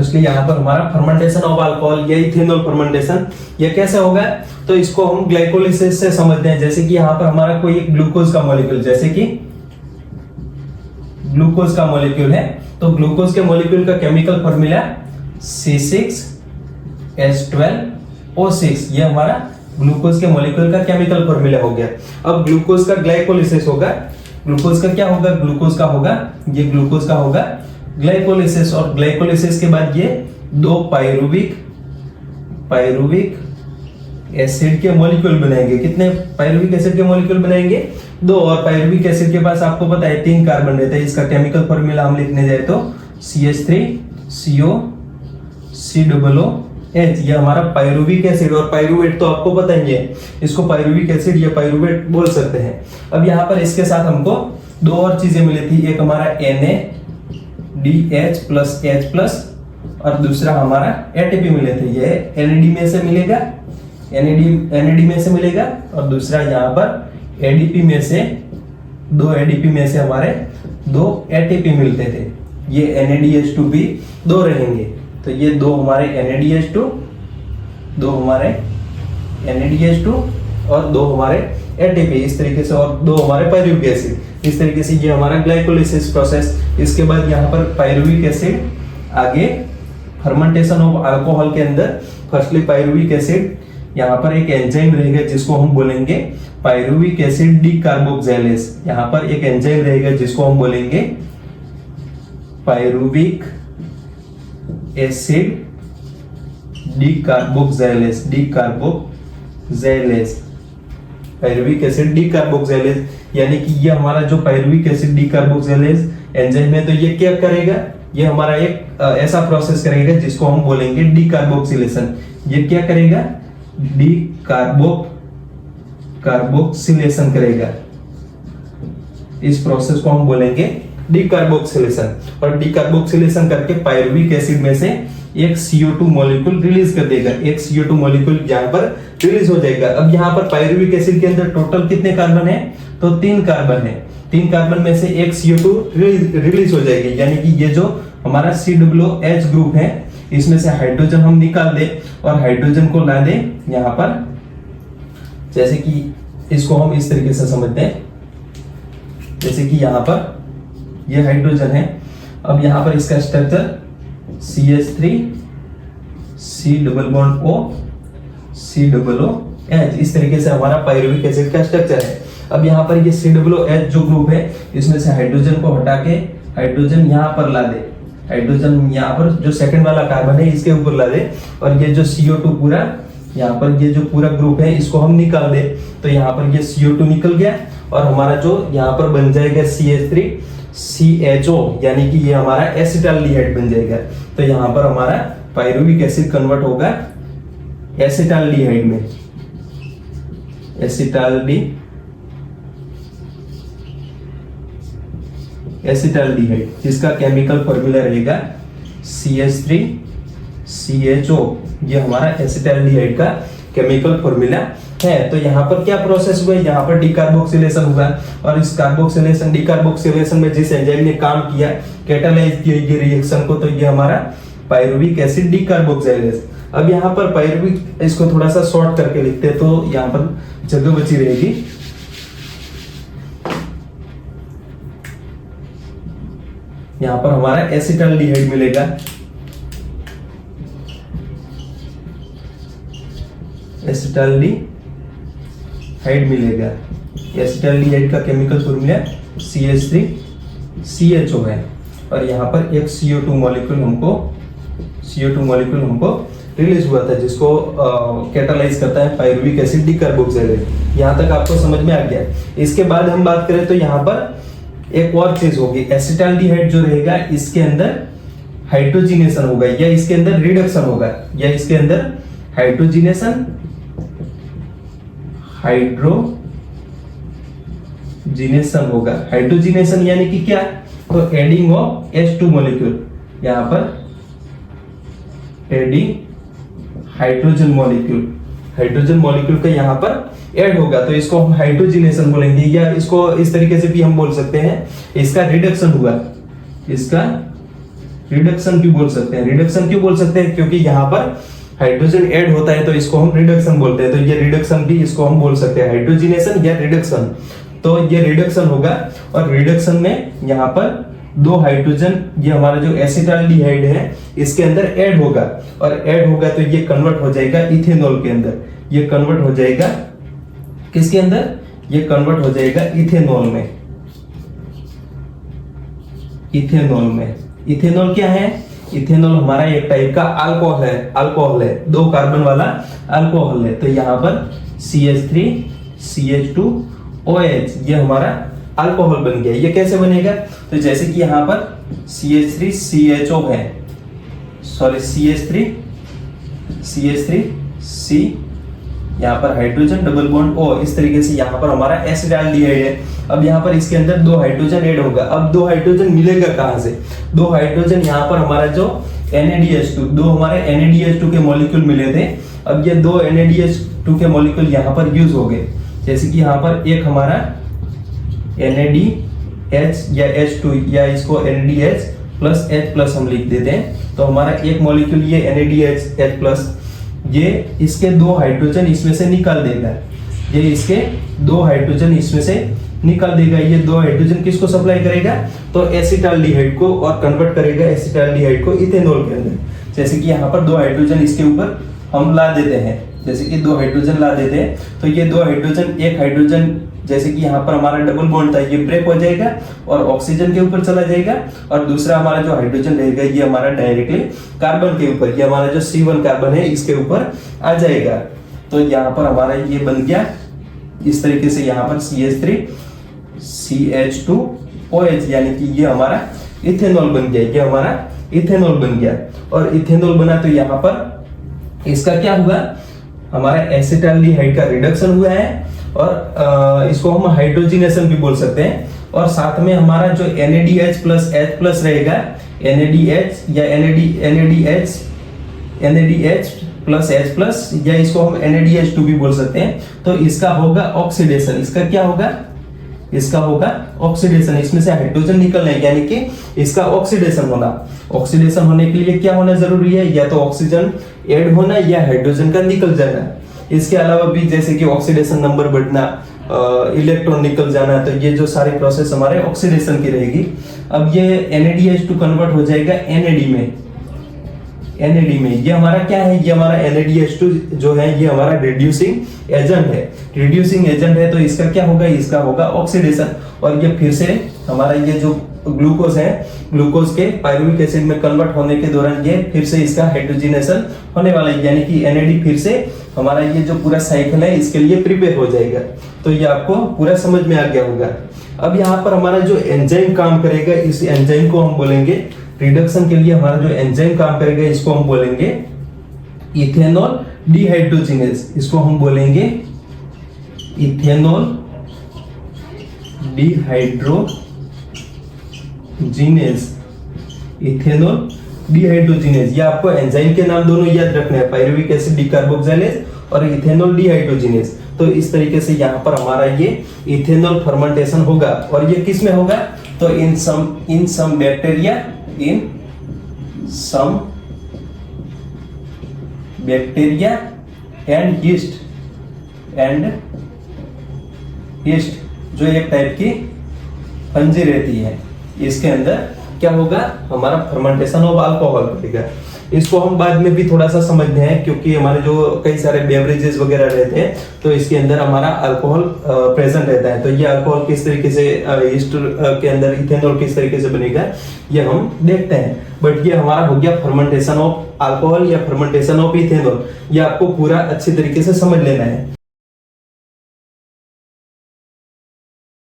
Firstly यहाँ पर हमारा फर्मेंटेशन ऑफ अल्कोहल या इथेनॉल फर्मेंटेशन, ये कैसे होगा? तो इसको हम ग्लाइकोलिसिस से समझते हैं। जैसे कि यहाँ पर हमारा कोई एक ग्लूकोज का मॉलिक्यूल, जैसे कि ग्लूकोज का मॉलिक्यूल है, तो ग्लूकोज के मॉलिक्यूल का केमिकल फॉर्मूला C6H12O6, ये हमारा ग्लूकोज के मॉलिक्यूल का केमिकल फॉर्मूला हो गया। अब ग्लूकोज का ग्लाइकोलिसिस होगा, ग्लूकोज का क्या होगा? ग्लूकोज का होगा, ये ग्लूकोज का होगा ग्लाइकोलिसिस, और ग्लाइकोलिसिस के बाद ये दो पायरुविक एसिड के मॉलिक्यूल बनाएंगे। कितने पायरुविक एसिड के मॉलिक्यूल बनाएंगे? दो। और पायरुविक एसिड के पास आपको पता है 3 कार्बन रहते हैं। इसका केमिकल फॉर्मूला हम लिखने जाए तो CH3COCOOH, ये हमारा पायरुविक एसिड। और पायरुवेट तो आपको पता ही है, इसको पायरुविक एसिड या पायरुवेट बोल सकते हैं। अब यहाँ पर इसके साथ हमको दो और चीजें मिली थी, एक हमारा NADH+H+, और दूसरा हमारा ATP मिले थे। ये NAD में से मिलेगा, NAD में से मिलेगा, और दूसरा यहाँ पर ADP में से, दो ADP में से हमारे दो ATP मिलते थे। ये NADH2 भी दो रहेंगे, तो ये दो हमारे NADH2, दो हमारे NADH2 और दो हमारे ATP, इस तरीके से, और दो हमारे पायरुविक एसिड। इस तरीके से ये हमारा ग्लाइकोलिसिस प्रोसेस। इसके बाद यहाँ पर पायरुविक एसिड, आगे फर्मेंटेशन ऑफ अल्कोहल के अंदर फर्स्टली पायरुविक एसिड, यहाँ पर एक एंजाइम रहेगा जिसको हम बोलेंगे पायरुविक एसिड डीकार्बोक्सिलेज। यहाँ पर एक एंजाइम रहेगा जिसको हम बोलेंगे pyruvic acid decarboxylase, pyruvic acid decarboxylase, यानी कि ये हमारा जो पायरुविक एसिड डीकार्बोक्सिलेज एंजाइम है, तो ये क्या करेगा? ये हमारा एक ऐसा प्रोसेस करेगा जिसको हम बोलेंगे डीकार्बोक्सिलेशन। ये क्या करेगा? कार्बोक्सिलेशन करेगा। इस प्रोसेस को हम बोलेंगे डीकार्बोक्सिलेशन। और डीकार्बोक्सिलेशन करके पायरुविक एसिड में से एक CO2 मॉलिक्यूल रिलीज कर देगा, एक CO2 मॉलिक्यूल यहाँ पर रिलीज हो जाएगा। अब यहाँ पर पायरुविक एसिड के अंदर टोटल कितने कार्बन है? तो 3 कार्बन है। 3 कार्बन में से एक CO2 रिलीज हो जाएगी, यानी कि ये जो हमारा COOH ग्रुप है, इसमें से हाइड्रोजन हम निकाल दे और हाइड्रोजन को ला दे यहाँ पर। जैसे कि इसको हम इस तरीके से समझते हैं, जैसे कि यहाँ पर ये हाइड्रोजन है। अब यहाँ पर इसका स्ट्रक्चर CH3COOH, इस तरीके से हमारा पायरुविक एसिड का स्ट्रक्चर है। अब यहाँ पर ये COOH जो ग्रुप है, इसमें से हाइड्रोजन को हटा के हाइड्रोजन यहाँ पर ला दे, हाइड्रोजन यहाँ पर जो सेकंड वाला कार्बन है इसके ऊपर ला दे, और ये जो CO2 पूरा यहाँ पर ये जो पूरा ग्रुप है इसको हम निकाल दे, तो यहाँ पर ये CO2 निकल गया, और हमारा जो यहाँ पर बन जाएगा CH3CHO, यानी कि ये हमारा एसिटाल्डिहाइड बन जाएगा। तो यहाँ पर हमारा पायरुविक एसिड कन्वर्ट होगा एसिटाल्डिहाइड में, एसिटाल्डिहाइड, जिसका केमिकल फॉर्मूला रहेगा CH3CHO। ये हमारा एसिटाल्डिहाइड का केमिकल फॉर्मूला है। तो यहाँ पर क्या प्रोसेस हुआ? यहाँ पर डीकार्बोक्सिलेशन हुआ, और इस कार्बोक्सिलेशन डीकार्बोक्सिलेशन में जिस एंजाइम ने काम किया, कैटालाइज किया ये रिएक्शन को, तो ये हमारा पायरुविक एसिड डीकार्बोक्सिलेज। अब यहाँ पर पायरुविक, इसको थोड़ा सा शॉर्ट करके लिखते हैं तो यहाँ पर जगह बची रहेगी। यहाँ पर हमारा एसिटाल्डिहाइड मिलेगा, एसिटाल्डिहाइड मिलेगा। एसिटाल्डिहाइड का केमिकल फॉर्मूला CH3CHO है, और यहाँ पर एक CO2 मॉलिक्यूल हमको रिलीज हुआ था, जिसको कैटालाइज करता है पायरुविक एसिड डीकार्बोक्सिलेज। यहाँ तक आपको समझ में आ गया। इसके बाद हम बात करें तो यहाँ पर एक और चीज होगी, एसिटाल्डिहाइड जो रहेगा इसके अंदर हाइड्रोजिनेशन होगा, या इसके अंदर रिडक्शन होगा, या इसके अंदर हाइड्रोजिनेशन होगा। हाइड्रोजिनेशन यानी कि क्या? तो एडिंग ऑफ H2 मॉलिक्यूल, यहाँ पर एडिंग हाइड्रोजन मॉलिक्यूल का यहाँ पर ऐड होगा, तो इसको हम हाइड्रोजिनेशन बोलेंगे, या इसको इस तरीके से भी हम बोल सकते हैं इसका रिडक्शन हुआ, इसका रिडक्शन क्यों बोल सकते हैं? रिडक्शन क्यों बोल सकते हैं? क्योंकि यहाँ पर हाइड्रोजन ऐड होता है तो इसको हम रिडक्शन बोलते हैं, तो ये रिडक्शन भी इसको हम बोल सकते हैं, हाइड्रोजिनेशन या रिडक्शन। तो ये रिडक्शन होगा, और रिडक्शन में यहाँ पर दो हाइड्रोजन, ये हमारा जो एसिटाल्डिहाइड है इसके अंदर ऐड होगा, और ऐड होगा तो ये कन्वर्ट हो जाएगा इथेनॉल के अंदर। ये कन्वर्ट हो जाएगा किसके अंदर? ये कन्वर्ट हो जाएगा इथेनॉल में। इथेनॉल में, इथेनॉल क्या है? इथेनॉल हमारा एक टाइप का अल्कोहल है, अल्कोहल है, 2 कार्बन वाला अल्कोहल है। तो यहाँ पर CH3 CH2OH ये हमारा अल्कोहल बन गया। ये कैसे बनेगा? तो जैसे कि यहाँ पर CH3 CHO है, सॉरी CH3 C, यहाँ पर हाइड्रोजन डबल बॉन्ड O, इस तरीके से यहाँ पर हमारा एसिटाल्डिहाइड है। अब यहाँ पर इसके अंदर 2 हाइड्रोजन ऐड होगा। अब 2 हाइड्रोजन मिलेगा कहाँ से? 2 हाइड्रोजन यहाँ पर हमारा जो NADH2, 2 हमारे NADH2 के मॉलिक्यूल मिले थे। अब ये 2 NADH2 के मॉलिक्यूल यहाँ पर यूज हो गए। जैसे कि यहाँ पर एक हमारा NADH या H2, या इसको NADH प्लस H प्लस हम लिख देते हैं। तो हमारा एक मॉलिक्यूल ये NADH H प्लस, ये इसके 2 हाइड्रोजन इसमें से निकाल देगा। ये इसके 2 हाइड्रोजन इसमें से निकाल देगा। ये 2 हाइड्रोजन किसको सप्लाई करेगा? तो एसिटाल्डिहाइड को, और कन्वर्ट करेगा एसिटाल्डिहाइड को इथेनॉल के अंदर। जैसे कि यहाँ पर 2 हाइड्रोजन इसके ऊपर हम ला देते हैं, जैसे कि 2 हाइड्रोजन ला देते हैं, तो ये 2 हाइड्रोजन, एक हाइड्रोजन जैसे कि यहाँ पर हमारा डबल बॉन्ड था ये ब्रेक हो जाएगा और ऑक्सीजन के ऊपर चला जाएगा, और दूसरा हमारा जो हाइड्रोजन रहेगा ये हमारा डायरेक्टली कार्बन के ऊपर, ये हमारा जो C1 कार्बन है इसके ऊपर आ जाएगा। तो यहाँ पर हमारा ये बन गया इस तरीके से, यहाँ पर CH3 CH2OH, यानी कि ये हमारा इथेनॉल बन गया। ये हमारा इथेनॉल बन गया, और इथेनॉल बना तो यहाँ पर इसका क्या हुआ? हमारा एसिटाल्डिहाइड का रिडक्शन हुआ है, और इसको हम हाइड्रोजिनेशन भी बोल सकते हैं। और साथ में हमारा जो NADH प्लस H प्लस रहेगा, NADH या NADH प्लस H प्लस, या इसको हम NADH2 भी बोल सकते हैं। तो इसका होगा ऑक्सीडेशन। इसका क्या होगा? इसका होगा ऑक्सीडेशन। इसमें से हाइड्रोजन निकलना है, यानी कि इसका ऑक्सीडेशन होना। ऑक्सीडेशन होने के लिए क्या होना जरूरी है? या तो ऑक्सीजन ऐड होना या हाइड्रोजन का निकल जाना। इसके अलावा भी जैसे कि ऑक्सीडेशन नंबर बढ़ना, इलेक्ट्रॉन निकल जाना, तो ये जो सारी प्रोसेस हमारे ऑक्सीडेशन की रहेगी। अब ये NADH2 कन्वर्ट हो जाएगा NAD में। NAD में ये हमारा क्या है? ये हमारा NADH2 जो है ये हमारा रिड्यूसिंग एजेंट है। रिड्यूसिंग एजेंट है तो इसका क्या होगा? इसका होगा ऑक्सीडेशन, और ये फिर से हमारा ये जो ग्लूकोज है, ग्लूकोज के पायरुविक एसिड में कन्वर्ट होने के दौरान ये फिर से इसका हाइड्रोजिनेशन होने वाला है, यानी कि NAD फिर से हमारा ये जो पूरा साइकिल है इसके लिए प्रिपेयर हो जाएगा। तो ये आपको पूरा समझ में आ गया होगा। अब यहाँ पर हमारा जो एंजाइम काम करेगा, इस एंजाइम को हम बोलेंगे रिडक्शन के लिए हमारा जो एंजाइम काम करेगा इसको हम बोलेंगे इथेनॉल डिहाइड्रोजिनेज। इसको हम बोलेंगे इथेनॉल डिहाइड्रोजिनेज। इथेनॉल डिहाइड्रोजिनेज, ये आपको एंजाइम के नाम दोनों याद रखने हैं, पायरुविक एसिड डिकार्बोक्सिलेज और इथेनॉल डिहाइड्रोजिनेज। तो इस तरीके से यहाँ पर हमारा ये इथेनॉल फर्मेंटेशन होगा, और ये किस में होगा? तो in some bacteria, in some bacteria and yeast जो एक टाइप की फंजी रहती है, इसके अंदर क्या होगा? हमारा फर्मेंटेशन ऑफ अल्कोहल होगा। इसको हम बाद में भी थोड़ा सा समझते हैं, क्योंकि हमारे जो कई सारे बेवरेजेस वगैरह रहते हैं तो इसके अंदर हमारा अल्कोहल प्रेजेंट रहता है। तो ये अल्कोहल किस तरीके से ईस्ट के अंदर इथेनॉल किस तरीके से बनेगा ये हम देखते हैं। बट ये हमारा हो गया फर्मेंटेशन ऑफ अल्कोहल या फर्मेंटेशन ऑफ इथेनॉल। ये आपको पूरा अच्छी तरीके से समझ लेना है।